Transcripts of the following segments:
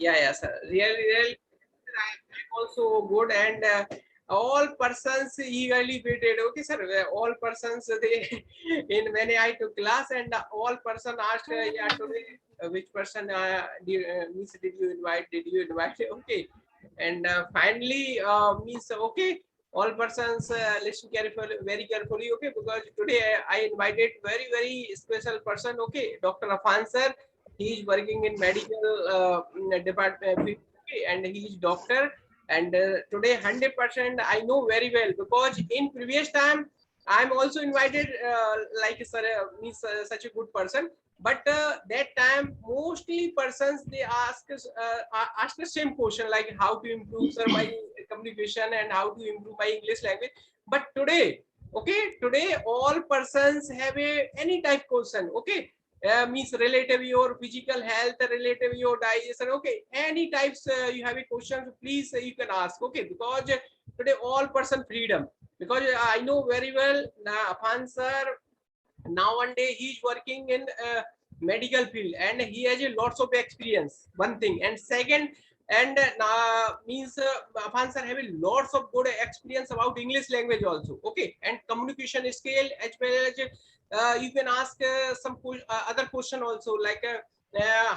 Yeah, sir. Really, I'm also good, and all persons eagerly waited. Okay, sir. All persons they in when I took class, and all person asked, yeah, today which person did you invite? Did you invite? Okay, and finally means okay. All persons listen carefully, very carefully. Okay, because today I invited very special person. Okay, Dr. Afan sir. He is working in medical department, okay, and he is doctor. And today 100% I know very well, because in previous time I'm also invited like sir, means such a good person. But that time mostly persons they ask the same question, like how to improve sir my communication and how to improve my English language. But today, okay, today all persons have a any type question. Okay, means relative your physical health, relative your digestion. Okay, any types you have a question, so please you can ask. Okay, because today all person freedom, because I know very well Afan sir nowadays he is working in medical field, and he has a lots of experience, one thing. And second, and means Afan sir have a lots of good experience about English language also. Okay, and communication skill, as well as you can ask some other question also, like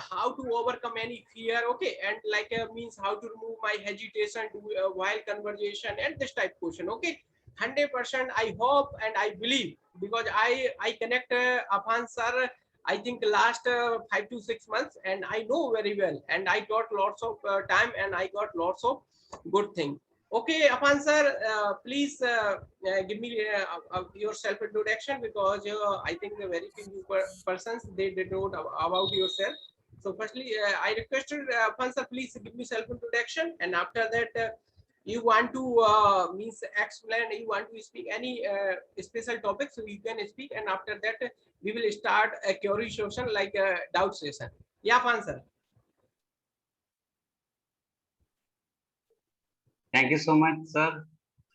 how to overcome any fear. Okay, and like means how to remove my hesitation to while conversation, and this type question. Okay, 100% I hope and I believe, because I connect Afan sir, I think last 5 to 6 months, and I know very well, and I got lots of time, and I got lots of good thing. Okay, Afan sir, please give me your self introduction, because I think the very few persons they did not about yourself. So firstly, I requested Afan sir, please give me self introduction, and after that. You want to means explain, you want to speak any special topic, so you can speak, and after that we will start a query session, like a doubt session. Yeah, answer. Thank you so much, sir,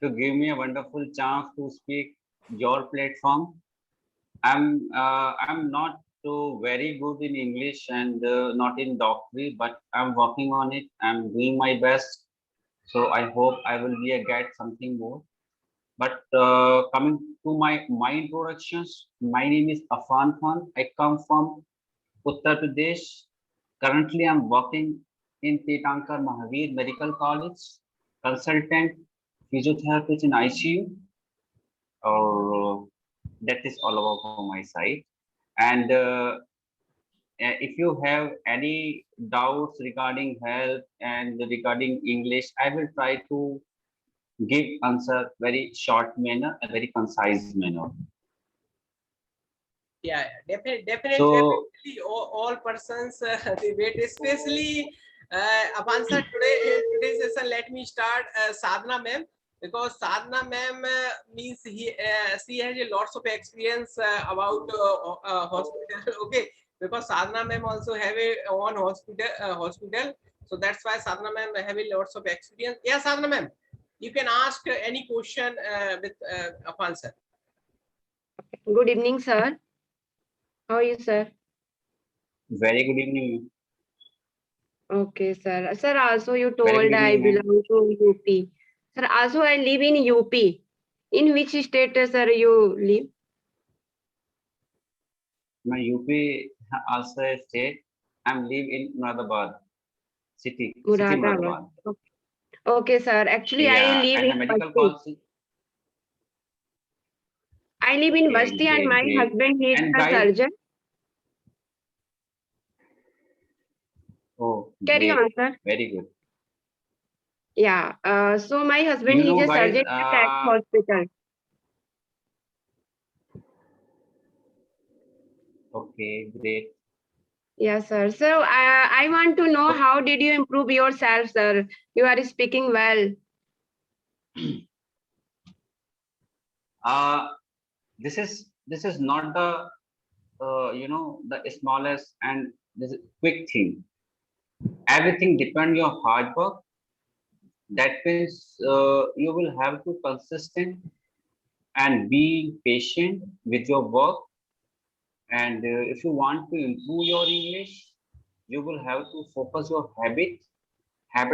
to give me a wonderful chance to speak your platform. I'm not very good in English and not in doctorate, but I'm working on it. I'm doing my best. So I hope I will be a get something more. But coming to my introductions, my name is Afan Khan. I come from Uttar Pradesh. Currently, I'm working in Titankar Mahavir Medical College, consultant physiotherapist in ICU. Or that is all about from my side. And if you have any doubts regarding health and regarding English, I will try to give answer very short manner, a very concise manner. Yeah, So definitely all persons they wait, especially Afan sir, today's session. Let me start Sadhana ma'am, because Sadhana ma'am means she has a lots of experience about hospital. Okay, because Sadhana ma'am also have a own hospital, so that's why Sadhana ma'am have a lots of experience. Yeah, Sadhana ma'am, you can ask any question with Afan sir. Good evening, sir. How are you, sir? very good evening. Okay, sir. Sir, also you Very good told I evening, ma'am. belong to UP. Sir, also I live in UP. In which state, sir, you live? My UP also a state. I'm live in Muradabad city Muradabad. Muradabad. Okay, sir. Actually, I Yeah, live and in the medical Basti. college. I live in Okay, Basti, and great, my great. husband is And a guys, surgeon. oh, Carry great, on, sir. very good. Yeah. So my husband You is know, a guys, surgeon at Tax Hospital. okay, great. Yes, sir. So I want to know, Okay. how did you improve yourself, sir? You are speaking well. Uh, this is not the the smallest and this is quick thing. Everything depend your hard work. That means you will have to consistent and be patient with your work. And if you want to improve your English, you will have to focus your habit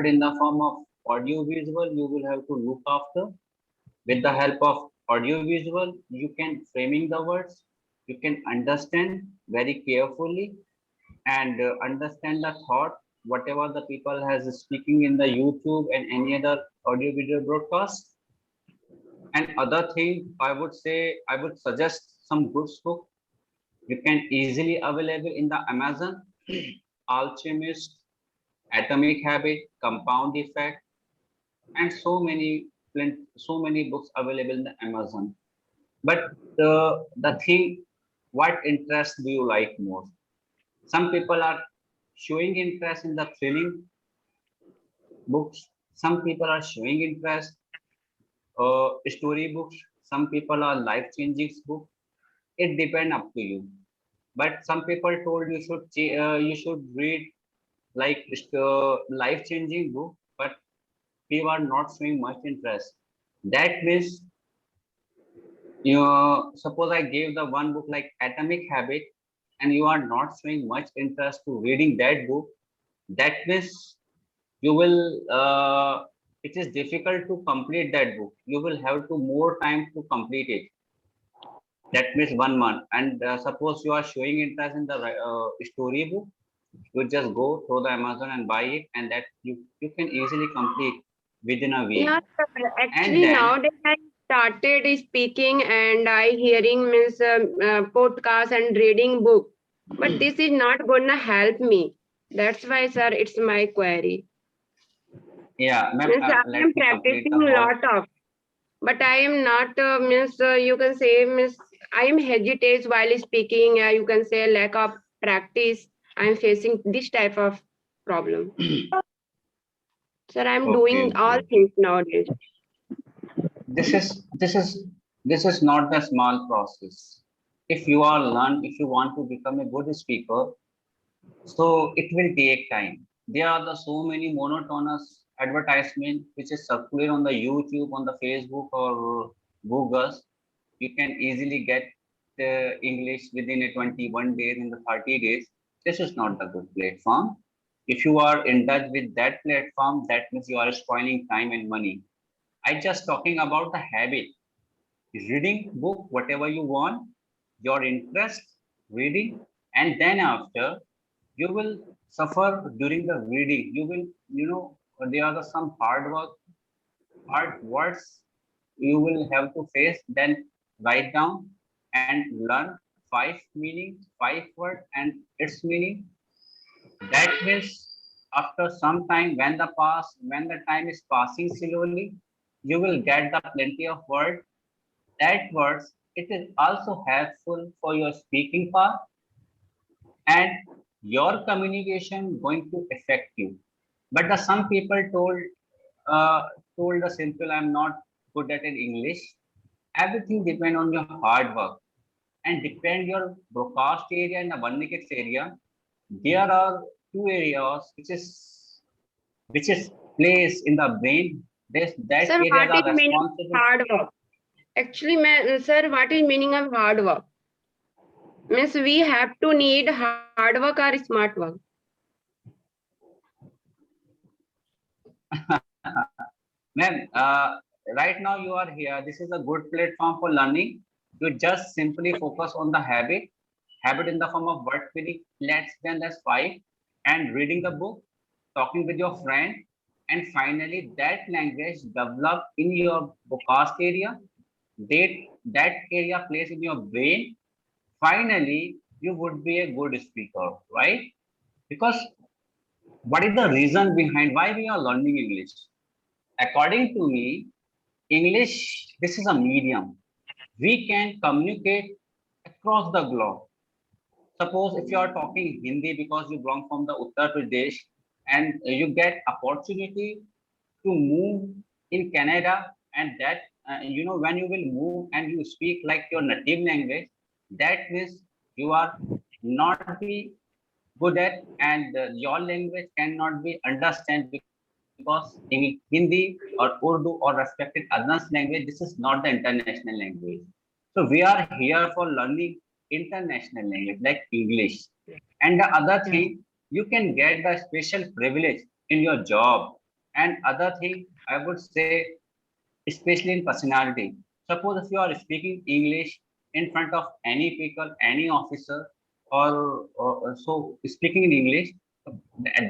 in the form of audio visual. You will have to look after. With the help of audio visual, you can framing the words. You can understand very carefully and understand the thought, whatever the people has speaking in the YouTube and any other audio video broadcast. And other thing, I would say, I would suggest some good book. You can easily available in the Amazon, Alchemist, Atomic Habit, Compound Effect, and so many books available in the Amazon. But the thing, what interest do you like most? Some people are showing interest in the thrilling books. Some people are showing interest story books. Some people are life changing books. It depends up to you. But some people told you should read like life changing book, but people are not showing much interest. That means you suppose I gave the one book like Atomic Habit, and you are not showing much interest to reading that book. That means you will it is difficult to complete that book. You will have to more time to complete it. That means 1 month. And suppose you are showing interest in the story book, you just go through the Amazon and buy it, and that you can easily complete within a week. Yeah, sir. And Actually, then nowadays I started speaking and I hearing means podcast and reading book, but this is not gonna help me. That's why, sir, it's my query. yeah, ma'am, Means I let am me complete practicing the whole. lot of, but I am not means you can say means I am hesitate while speaking. You can say lack of practice. I am facing this type of problem. Sir, I am Okay, doing all okay. things nowadays. This is this is this is not the small process. If you are learn, if you want to become a good speaker, so it will take time. There are the so many monotonous advertisement which is circulated on the YouTube, on the Facebook or Google. You can easily get the English within a 21 days in the 30 days. This is not the good platform. If you are in touch with that platform, that means you are spoiling time and money. I just talking about the habit. Reading book, whatever you want, your interest, reading, and then after you will suffer during the reading. You will, there are some hard work, hard words you will have to face. Then write down and learn five meaning, five word and its meaning. That means after some time, when the time is passing slowly, you will get the plenty of word. That words, it is also helpful for your speaking part, and your communication going to affect you. But the some people told the simple, I'm not good at in English. Everything depend on your hard work and depend your broadcast area and the Varnikics area. There are two areas which is placed in the brain. That Sir, areas what is are meaning of responsible. hard work? Actually, sir, what is meaning of hard work? Means we have to need hard work or smart work. Ma'am, right now you are here. This is a good platform for learning. You just simply focus on the habit in the form of word feeling, less five, and reading the book, talking with your friend, and finally that language develop in your broadcast area. That that area plays in your brain. Finally, you would be a good speaker, right? Because what is the reason behind why we are learning English? According to me, English, this is a medium. We can communicate across the globe. Suppose if you are talking Hindi because you belong from the Uttar Pradesh and you get opportunity to move in Canada, and that when you will move and you speak like your native language, that means you are not be good at, and your language cannot be understand because in Hindi or Urdu or respected others language, this is not the international language. So we are here for learning international language like English. And the other Yeah. thing, you can get the special privilege in your job. And other thing, I would say, especially in personality. Suppose if you are speaking English in front of any people, any officer, or so speaking in English,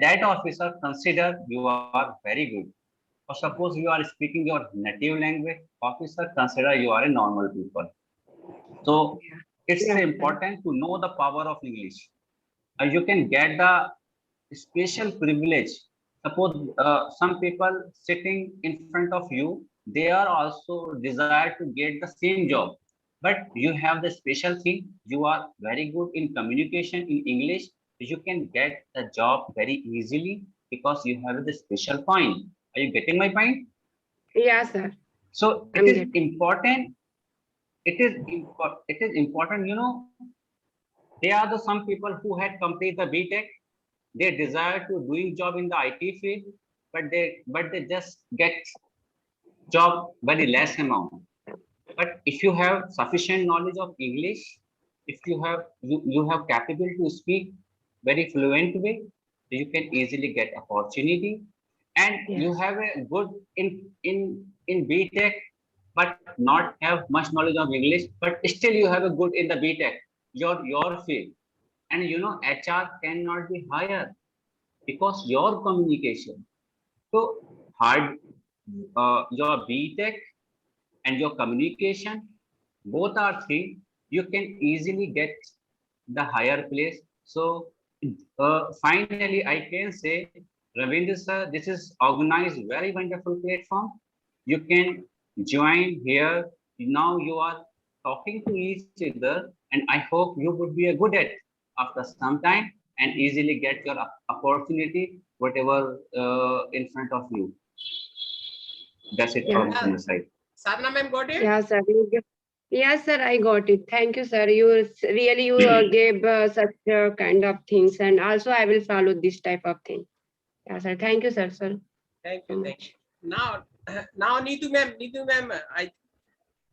that officer consider you are very good. Or suppose you are speaking your native language, officer consider you are a normal people. So it's Yeah, sir. important to know the power of English. You can get the special privilege. Suppose some people sitting in front of you, they are also desire to get the same job, but you have the special thing. You are very good in communication in English. You can get the job very easily because you have the special point. Are you getting my point? Yeah, sir. So it I'm is getting. important. It is important. There are the some people who had completed the BTech. They desire to doing job in the IT field, but they just get job very less amount. But if you have sufficient knowledge of English, if you have capability to speak very fluent way, you can easily get opportunity. And you Yes. have a good in BTech, but not have much knowledge of English, but still you have a good in the BTech, your field. And HR cannot be higher because your communication. So hard your BTech and your communication, both are three, you can easily get the higher place. So finally, I can say, Ravindra sir, this is organized very wonderful platform. You can join here. Now you are talking to each other, and I hope you would be a good at after some time and easily get your opportunity, whatever in front of you. That's it Yeah. from my side. Sadhana ma'am got it? Yeah, sir. Yes, sir. I got it. Thank you, sir. You gave such kind of things, and also I will follow this type of thing. Yeah, sir. Thank you, sir. Sir, Thank so you. Thank much. you. Now Neetu ma'am,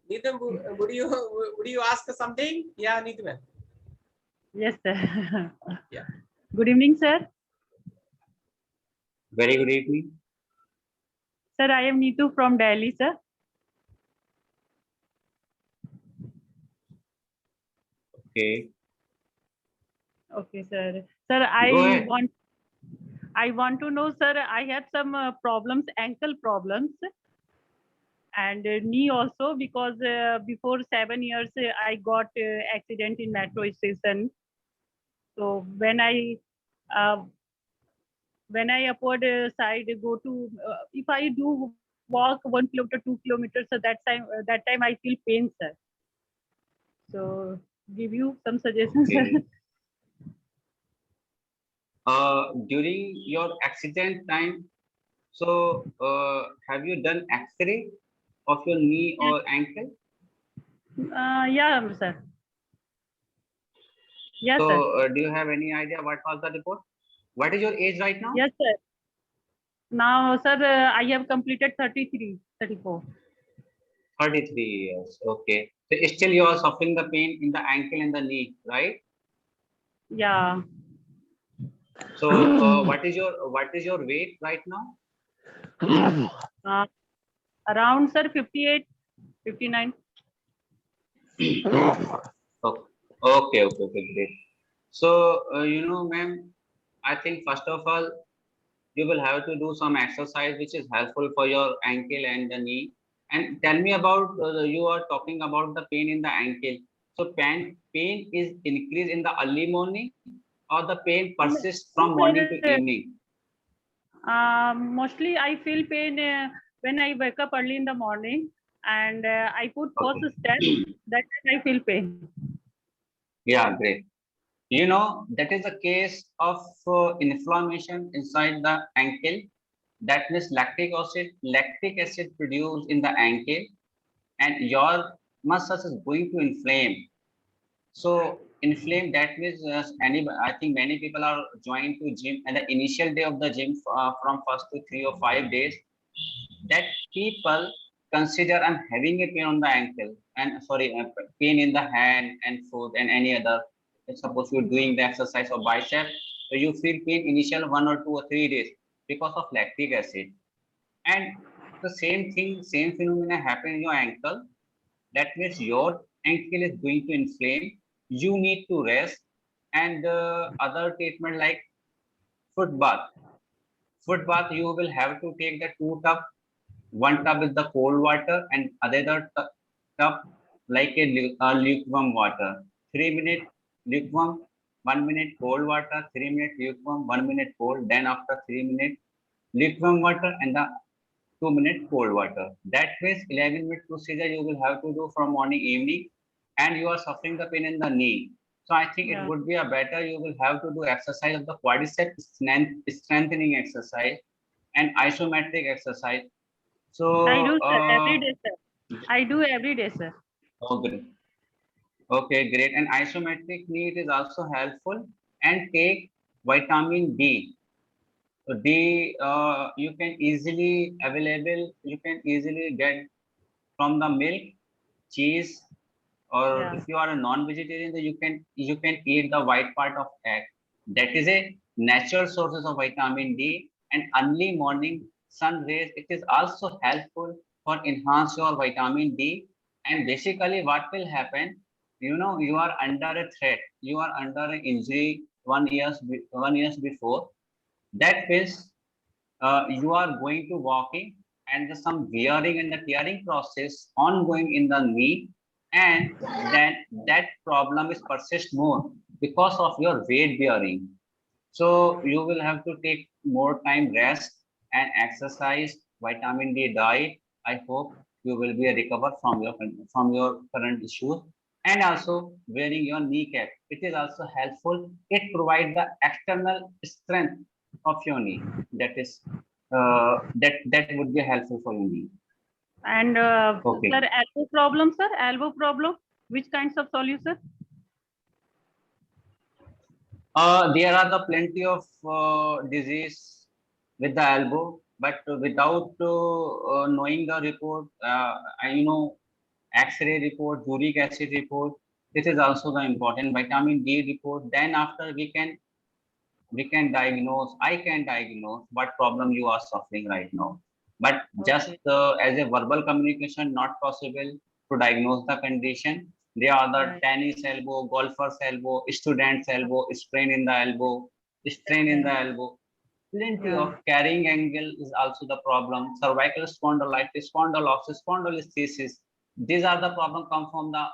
Neetu, would you ask something? Yeah, Neetu ma'am. Yes, sir. Yeah. Good evening, sir. Very good evening. Sir, I am Neetu from Delhi, sir. Okay. Okay, sir. Sir, Go ahead. I want to know, sir. I have some problems, ankle problems, and knee also, because before 7 years I got accident in metro station. So when I upward side go to, if I do walk 1 kilometer, 2 kilometers, so that time I feel pain, sir. So give you some suggestions. Okay. During your accident time, so have you done X-ray of your knee or ankle? Yeah, sir. Yes, So sir. do you have any idea what was the report? What is your age right now? Yes, sir. Now, sir, I have completed 33, 34. 33 years. Okay. So still you are suffering the pain in the ankle and the knee, right? Yeah. So what is your weight right now? Around, sir, 58, 59. Okay, great. So ma'am, I think first of all, you will have to do some exercise which is helpful for your ankle and the knee. And tell me about, you are talking about the pain in the ankle. So pain is increased in the early morning, or the pain persists from morning to evening? Mostly I feel pain when I wake up early in the morning, and I put first Okay. step, that time I feel pain. Yeah, great. That is a case of inflammation inside the ankle. That means lactic acid produced in the ankle, and your muscles is going to inflame. So inflame, that means I think many people are joined to gym, and the initial day of the gym from first to 3 or 5 days, that people consider I'm having a pain on the ankle, and sorry, pain in the hand and foot and any other. Suppose you're doing the exercise of bicep, So you feel pain initial 1 or 2 or 3 days because of lactic acid. And the same thing, same phenomena happen in your ankle. That means your ankle is going to inflame. You need to rest. And other treatment like foot bath. Foot bath, you will have to take the 2 tub. One tub is the cold water and other tub like a lukewarm water. 3 minute lukewarm, 1 minute cold water, 3 minute lukewarm, 1 minute cold. Then after 3 minutes lukewarm water and the 2 minute cold water. That means 11-minute procedure you will have to do from morning, evening, and you are suffering the pain in the knee. So I think it would be a better you will have to do exercise of the quadricep strengthening exercise and isometric exercise. So I do, sir, every day, sir. I do every day, sir. okay. Okay, great. And isometric knee is also helpful, and take vitamin D. So D you can easily available, you can easily get from the milk, cheese, or Yeah. if you are a non-vegetarian, then you can eat the white part of egg. That is a natural sources of vitamin D. And early morning sun rays, it is also helpful for enhance your vitamin D. And basically what will happen, you know, you are under a threat, you are under an injury 1 years before. That means you are going to walking and some wearing and the tearing process ongoing in the knee, and then that problem is persist more because of your weight bearing. So you will have to take more time rest and exercise, vitamin D diet. I hope you will be recover from your current issues. And also wearing your kneecap, it is also helpful. It provides the external strength of your knee. That is that would be helpful for your knee. And Okay. sir, elbow problem, sir, elbow problem. Which kinds of solution? There are the plenty of disease with the elbow, but without knowing the report, X-ray report, uric acid report, this is also the important vitamin D report. Then after we can diagnose, I can diagnose what problem you are suffering right now. But just as a verbal communication, not possible to diagnose the condition. There are the tennis elbow, golfer's elbow, student's elbow, sprain in the elbow, strain in the elbow. Plenty of carrying angle is also the problem. Cervical spondylitis, spondylosis, spondylolisthesis. These are the problem come from the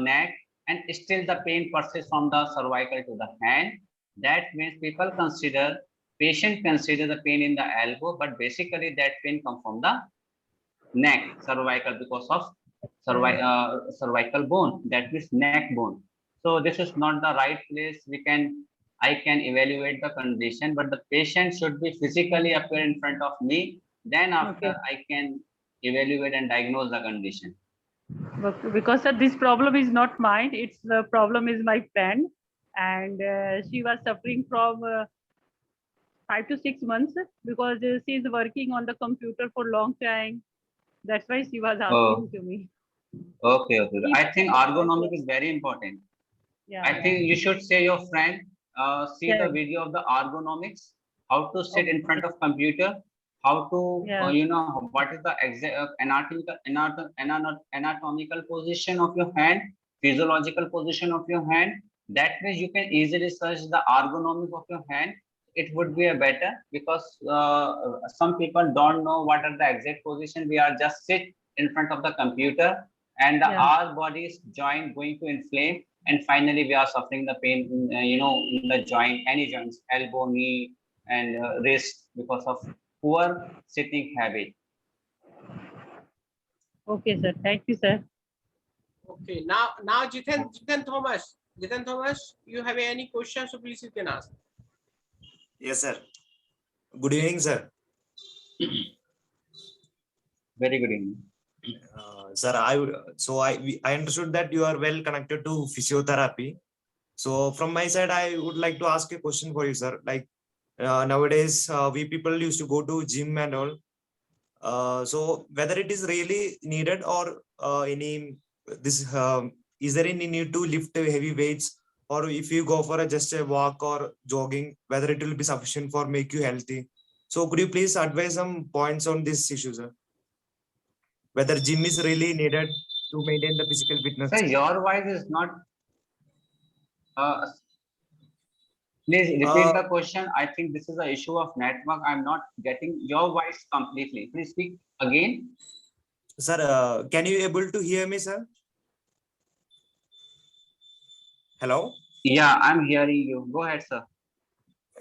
neck, and still the pain persists from the cervical to the hand. That means patient consider the pain in the elbow, but basically that pain comes from the neck, cervical, because of cervical bone, that is neck bone. So this is not the right place I can evaluate the condition, but the patient should be physically appear in front of me. Then after I can evaluate and diagnose the condition. Because sir, this problem is not mine. It's the problem is my friend, and she was suffering from 5 to 6 months because she is working on the computer for long time. That's why she was asking to me. Okay. I think ergonomic is very important. Yeah. I think you should say your friend see the video of the ergonomics, how to sit in front of computer, how to what is the exact anatomical position of your hand, physiological position of your hand. That means you can easily search the ergonomics of your hand. It would be a better, because some people don't know what are the exact position. We are just sit in front of the computer, and our body's joint going to inflame, and finally we are suffering the pain in the joint, any joints, elbow, knee, and wrist, because of poor sitting habit. Okay, sir. Thank you, sir. Okay, now Jiten Thomas, you have any questions, so please you can ask. Yes, sir. Good evening, sir. Very good evening. Sir, I understood that you are well connected to physiotherapy. So from my side, I would like to ask a question for you, sir. Like nowadays, we people used to go to gym and all. So whether it is really needed, or is there any need to lift heavy weights or if you go for just a walk or jogging, whether it will be sufficient for make you healthy. So could you please advise some points on this issue, sir? Whether gym is really needed to maintain the physical fitness? Sir, your voice is not. Uh, Please repeat the question. I think this is an issue of network. I'm not getting your voice completely. Please speak again. Sir, can you able to hear me, sir? Hello? Yeah, I'm hearing you. Go ahead, sir.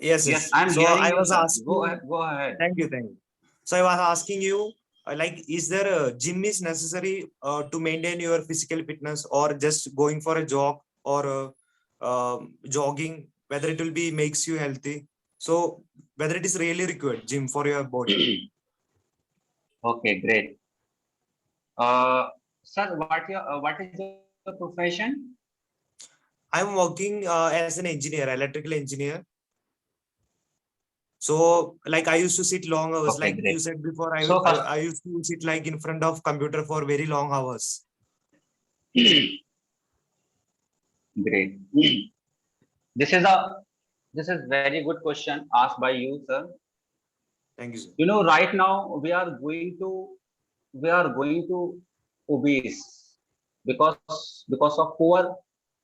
Yes, Yes, I'm so hearing I you, was sir. asking. Go ahead. Go ahead. Thank you, thank you. So I was asking you, like, is there a gym is necessary to maintain your physical fitness, or just going for a jog or jogging, whether it will be makes you healthy? So whether it is really required gym for your body? Okay, great. Sir, what is your profession? I'm working as an engineer, electrical engineer. So like I used to sit long hours, Okay, like great. you said before, So first, I used to sit like in front of computer for very long hours. great. This is very good question asked by you, sir. Thank you, sir. You know, right now we are going to obese because of poor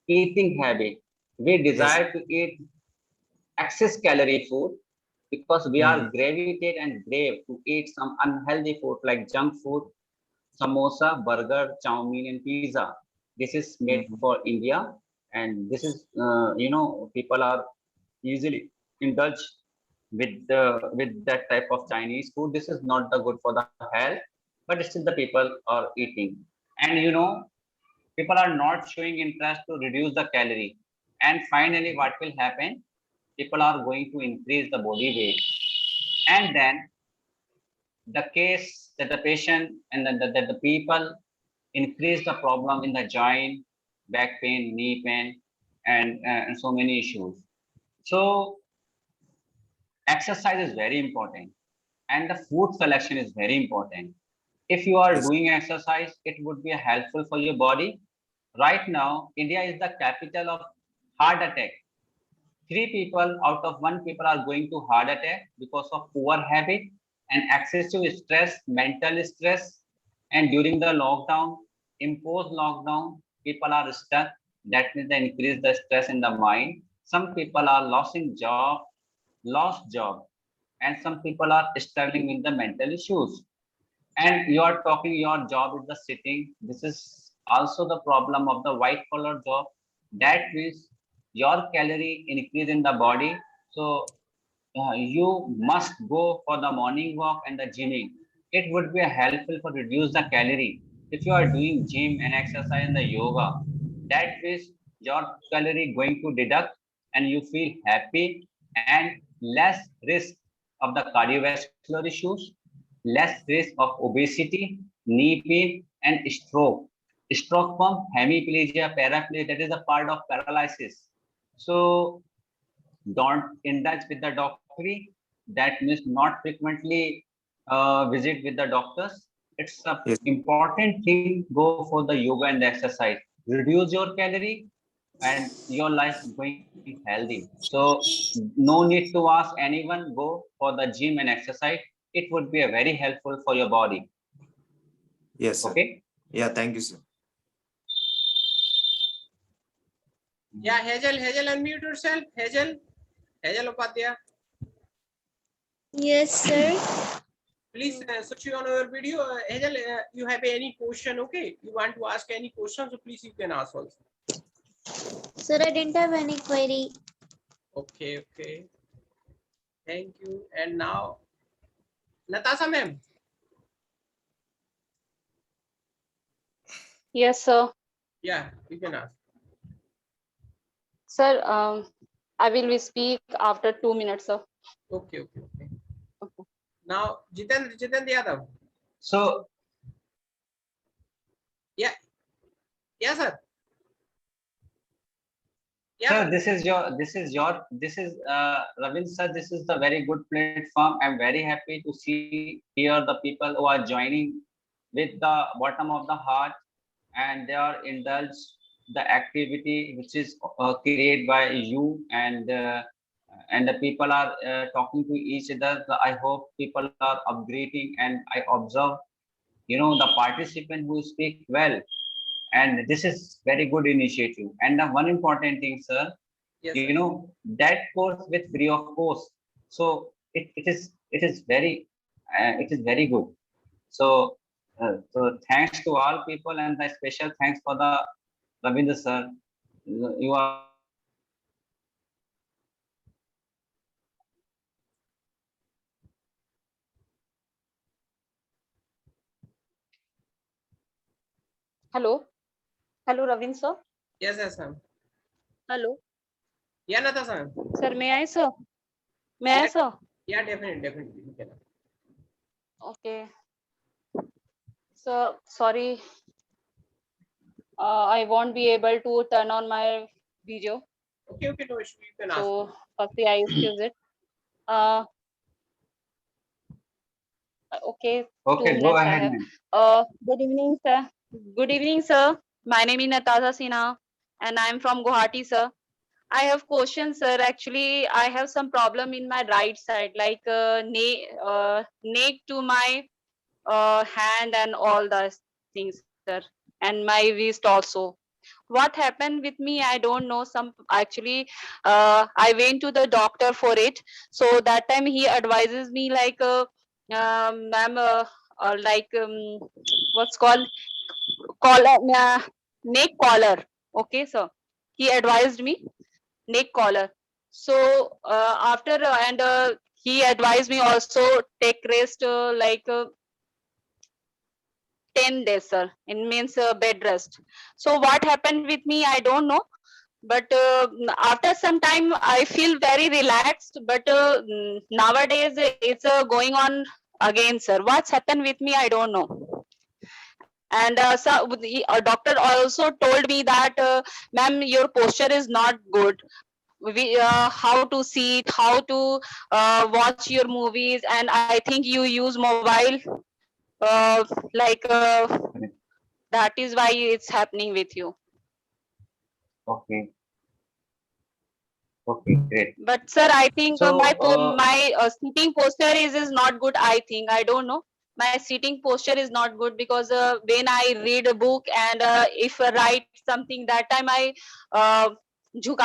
eating habit. We desire to eat excess calorie food because we are gravitate and crave to eat some unhealthy food like junk food, samosa, burger, chow mein, and pizza. This is made for India, and this is you know, people are easily indulge with that type of Chinese food. This is not the good for the health, but still the people are eating. And you know, people are not showing interest to reduce the calorie. And finally, what will happen? People are going to increase the body weight. And then the case that the patient and then the people increase the problem in the joint, back pain, knee pain, and so many issues. So exercise is very important, and the food selection is very important. If you are Yes. doing exercise, it would be helpful for your body. Right now, India is the capital of heart attack. 3 people out of 1 people are going to heart attack because of poor habit and excessive stress, mental stress. And during the lockdown, imposed lockdown, people are stuck. That means they increase the stress in the mind. Some people are losing job, lost job, and some people are struggling with the mental issues. And you are talking your job is the sitting. This is also the problem of the white collar job. That means your calorie increase in the body. So you must go for the morning walk and the gymming. It would be helpful for reduce the calorie. If you are doing gym and exercise and the yoga, that means your calorie going to deduct and you feel happy and less risk of the cardiovascular issues, less risk of obesity, knee pain, and stroke. Stroke from hemiplegia, paraplegia, that is a part of paralysis. So don't indulge with the doctory. That means not frequently visit with the doctors. It's a Yes. important thing. Go for the yoga and the exercise. Reduce your calorie, and your life is going to be healthy. So no need to ask anyone. Go for the gym and exercise. It would be a very helpful for your body. Yes, sir. Okay. Yeah, thank you, sir. Yeah, Hazel, unmute yourself. Hazel Upadhyaya. Yes, sir. Please switch on your video. Hazel, you have any question? Okay, you want to ask any question, so please you can ask also. Sir, I didn't have any query. Okay. Thank you. And now, Natasha ma'am. Yes, sir. Yeah, you can ask. Sir, I will speak after 2 minutes, sir. Okay. Now, Jitendra Yadav. So Yeah, sir. Yeah, sir, this is Ravin sir. This is the very good platform. I'm very happy to see here the people who are joining with the bottom of the heart, and they are indulged the activity which is created by you, and the people are talking to each other. I hope people are upgrading, and I observe, the participant who speak well, and this is very good initiative. And the one important thing, sir, Yes, that course with free of cost. So it is very good. So thanks to all people, and the special thanks for the Ravindra sir. You are Hello. Hello, Ravin sir. yes, sir. Hello. Yeah, Natasha. Sir, may I, sir? May I, sir? Yeah, definitely. You can. Okay. So, sorry. I won't be able to turn on my video. Okay, no issue. You can ask. So, firstly, I excuse it. Uh, okay, okay. 2 Go minutes I ahead, have. ma'am. Good evening, sir. Good evening, sir. My name is Natasha Sinha, and I'm from Guwahati, sir. I have questions, sir. Actually, I have some problem in my right side, like neck to my hand and all those things, sir, and my wrist also. What happened with me, I don't know. Some actually, I went to the doctor for it. So that time he advises me like, ma'am, like what's called collar, neck collar. Okay, sir. He advised me neck collar. So after and he advised me also take rest like 10 days, sir. It means bed rest. So what happened with me, I don't know. But after some time, I feel very relaxed. But nowadays, it's going on again, sir. What's happened with me, I don't know. And so a doctor also told me that, ma'am, your posture is not good. How to sit, how to watch your movies, and I think you use mobile like that is why it's happening with you. Okay. Okay, great. But sir, I think So, my sitting posture is not good. I think I don't know. My sitting posture is not good because when I read a book and if I write something, that time I uh, jhuka